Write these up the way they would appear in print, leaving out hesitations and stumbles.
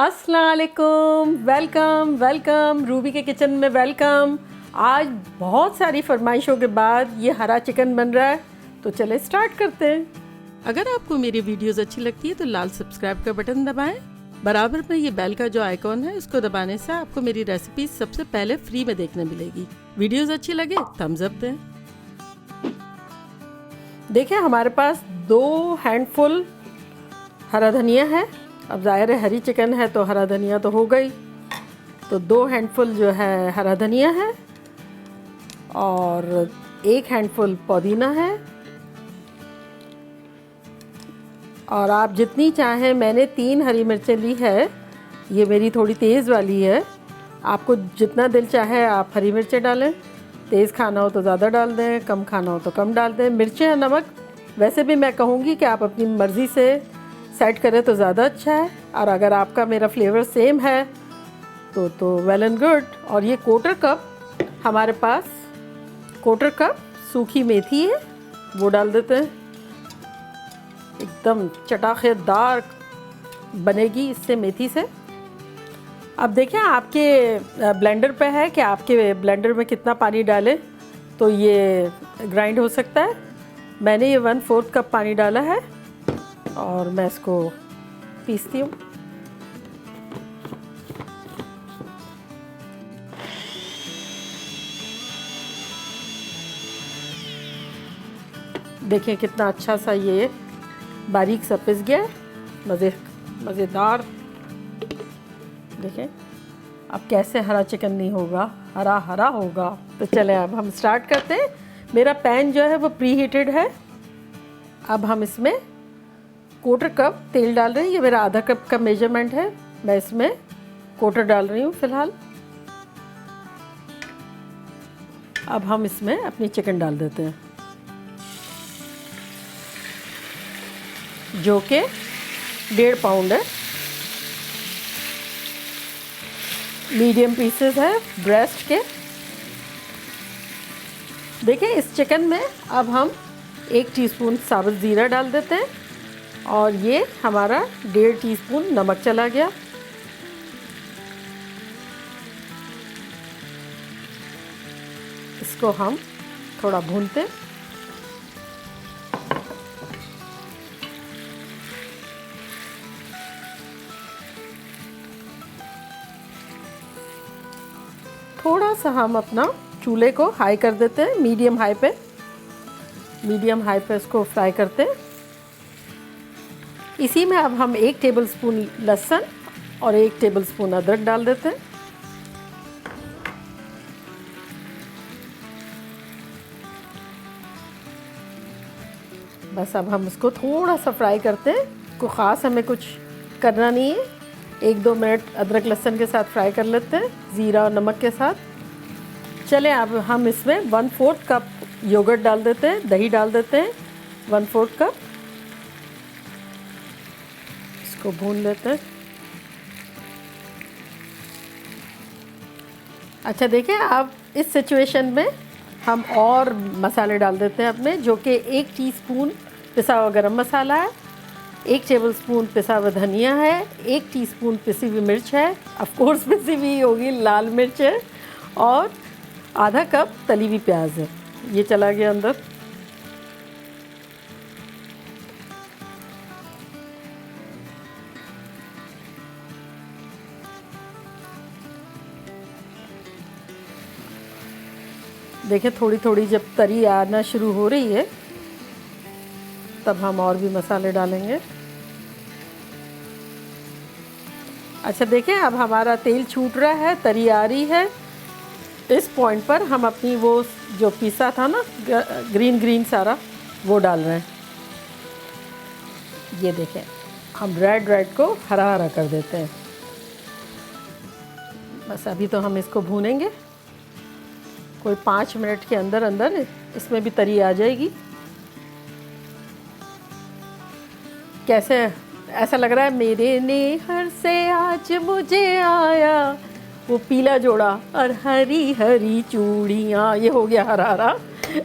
अस्सलाम वालेकुम, welcome welcome Ruby के किचन में वेलकम। आज बहुत सारी फरमाइशों के बाद ये हरा चिकन बन रहा है, तो चले स्टार्ट करते हैं। अगर आपको मेरी वीडियोस अच्छी लगती है तो लाल सब्सक्राइब का बटन दबाएं। बराबर में ये बेल का जो आइकॉन है इसको दबाने से आपको मेरी रेसिपी सबसे पहले फ्री में देखने मिलेगी। वीडियोस अच्छी लगे थम्स अप दें। देखिए हमारे पास 2 हैंडफुल हरा धनिया है। अब ज़ाहिर है हरी चिकन है तो हरा धनिया तो हो गई, तो 2 हैंडफुल जो है हरा धनिया है और 1 हैंडफुल पुदीना है। और आप जितनी चाहें, मैंने 3 हरी मिर्चें ली है, ये मेरी थोड़ी तेज़ वाली है। आपको जितना दिल चाहे आप हरी मिर्चें डालें, तेज़ खाना हो तो ज़्यादा डाल दें, कम खाना हो तो कम डाल दें। मिर्चें और नमक वैसे भी मैं कहूँगी कि आप अपनी मर्ज़ी से सेट करें तो ज़्यादा अच्छा है, और अगर आपका मेरा फ्लेवर सेम है तो वेल एंड गुड। और ये क्वार्टर कप हमारे पास सूखी मेथी है, वो डाल देते हैं। एकदम चटाखेदार बनेगी इससे, मेथी से। अब देखें आपके ब्लेंडर पे है कि आपके ब्लेंडर में कितना पानी डालें तो ये ग्राइंड हो सकता है। मैंने ये 1/4 कप पानी डाला है और मैं इसको पीसती हूँ। देखिए कितना अच्छा सा ये बारीक सा पिस गया है, मज़ेदार। देखें अब कैसे हरा चिकन नहीं होगा, हरा हरा होगा। तो चलें अब हम स्टार्ट करते हैं। मेरा पैन जो है वो प्री हीटेड है। अब हम इसमें 1/4 कप तेल डाल रहे हैं। ये मेरा आधा कप का मेजरमेंट है, मैं इसमें 1/4 डाल रही हूँ फ़िलहाल। अब हम इसमें अपनी चिकन डाल देते हैं, जो कि 1.5 पाउंड है। मीडियम पीसेस है ब्रेस्ट के। देखिए इस चिकन में अब हम 1 टीस्पून साबुत ज़ीरा डाल देते हैं और ये हमारा 1.5 टीस्पून नमक चला गया। इसको हम थोड़ा भूनते। थोड़ा सा हम अपना चूल्हे को हाई कर देते हैं, मीडियम हाई पे इसको फ्राई करते हैं। इसी में अब हम 1 टेबलस्पून लहसुन और 1 टेबलस्पून अदरक डाल देते हैं। बस अब हम इसको थोड़ा सा फ्राई करते हैं, कोई ख़ास हमें कुछ करना नहीं है। 1-2 मिनट अदरक लहसुन के साथ फ्राई कर लेते हैं, ज़ीरा और नमक के साथ। चलें अब हम इसमें 1/4 कप योगर्ट डाल देते हैं, दही डाल देते हैं 1/4 कप। इसको भून लेते हैं। अच्छा देखें अब इस सिचुएशन में हम और मसाले डाल देते हैं अपने, जो कि 1 टीस्पून पिसा हुआ गरम मसाला है, 1 टेबलस्पून पिसा हुआ धनिया है, 1 टीस्पून पिसी हुई मिर्च है, ऑफ कोर्स पिसी हुई होगी, लाल मिर्च है, और आधा कप तली हुई प्याज है। ये चला गया अंदर। देखिए थोड़ी थोड़ी जब तरी आना शुरू हो रही है तब हम और भी मसाले डालेंगे। अच्छा देखें अब हमारा तेल छूट रहा है, तरी आ रही है। इस पॉइंट पर हम अपनी वो जो पीसा था ना ग्रीन सारा, वो डाल रहे हैं। ये देखें हम रेड को हरा हरा कर देते हैं। बस अभी तो हम इसको भूनेंगे, कोई 5 मिनट के अंदर अंदर इसमें भी तरी आ जाएगी। कैसे ऐसा लग रहा है, मेरे नेहर से आज मुझे आया वो पीला जोड़ा और हरी हरी चूड़ियाँ, ये हो गया हरा हरा।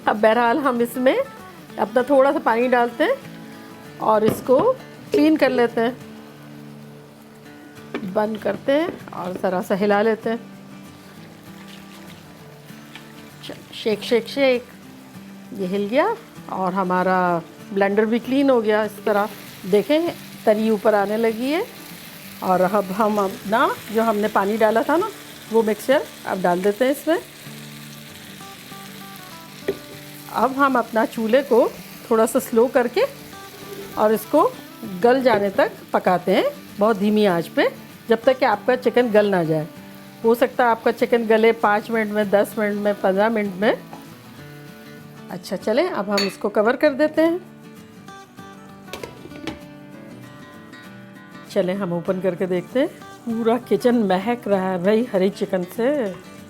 अब बहरहाल हम इसमें अपना थोड़ा सा पानी डालते हैं और इसको क्लीन कर लेते हैं। बंद करते हैं और ज़रा सा हिला लेते हैं। शेक शेक शेक, ये हिल गया और हमारा ब्लेंडर भी क्लीन हो गया। इस तरह देखें तरी ऊपर आने लगी है। और अब हम अपना जो हमने पानी डाला था ना वो मिक्सचर अब डाल देते हैं इसमें। अब हम अपना चूल्हे को थोड़ा सा स्लो करके और इसको गल जाने तक पकाते हैं, बहुत धीमी आंच पे, जब तक कि आपका चिकन गल ना जाए। हो सकता है आपका चिकन गले 5 मिनट में, 10 मिनट में, 15 मिनट में। अच्छा चलें, अब हम इसको कवर कर देते हैं। चलें हम ओपन करके देखते हैं। पूरा किचन महक रहा है भाई हरी चिकन से।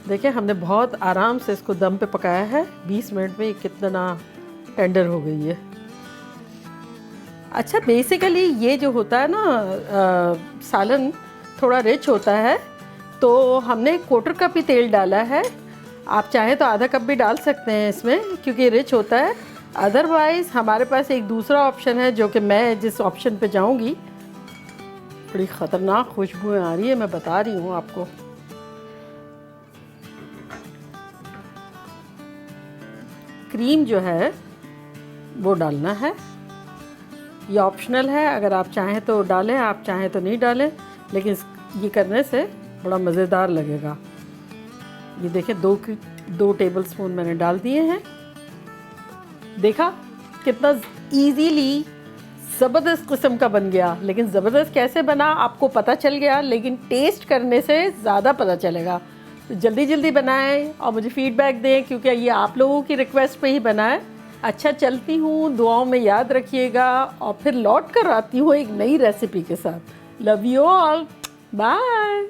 देखिए हमने बहुत आराम से इसको दम पे पकाया है। 20 मिनट में कितना टेंडर हो गई है। अच्छा बेसिकली ये जो होता है ना सालन थोड़ा रिच होता है, तो हमने 1/4 कप ही तेल डाला है। आप चाहें तो आधा कप भी डाल सकते हैं इसमें, क्योंकि रिच होता है। अदरवाइज़ हमारे पास एक दूसरा ऑप्शन है, जो कि मैं जिस ऑप्शन पे जाऊंगी, बड़ी ख़तरनाक खुशबू आ रही है, मैं बता रही हूँ आपको। क्रीम जो है वो डालना है, ये ऑप्शनल है। अगर आप चाहें तो डालें, आप चाहें तो नहीं डालें, लेकिन ये करने से बड़ा मज़ेदार लगेगा। ये देखिए 2 टेबलस्पून मैंने डाल दिए हैं। देखा कितना इजीली ज़बरदस्त किस्म का बन गया। लेकिन ज़बरदस्त कैसे बना आपको पता चल गया, लेकिन टेस्ट करने से ज़्यादा पता चलेगा। तो जल्दी जल्दी बनाएं और मुझे फ़ीडबैक दें, क्योंकि ये आप लोगों की रिक्वेस्ट पे ही बना है। अच्छा चलती हूँ, दुआओं में याद रखिएगा और फिर लौट कर आती हूँ एक नई रेसिपी के साथ। Love you all, bye.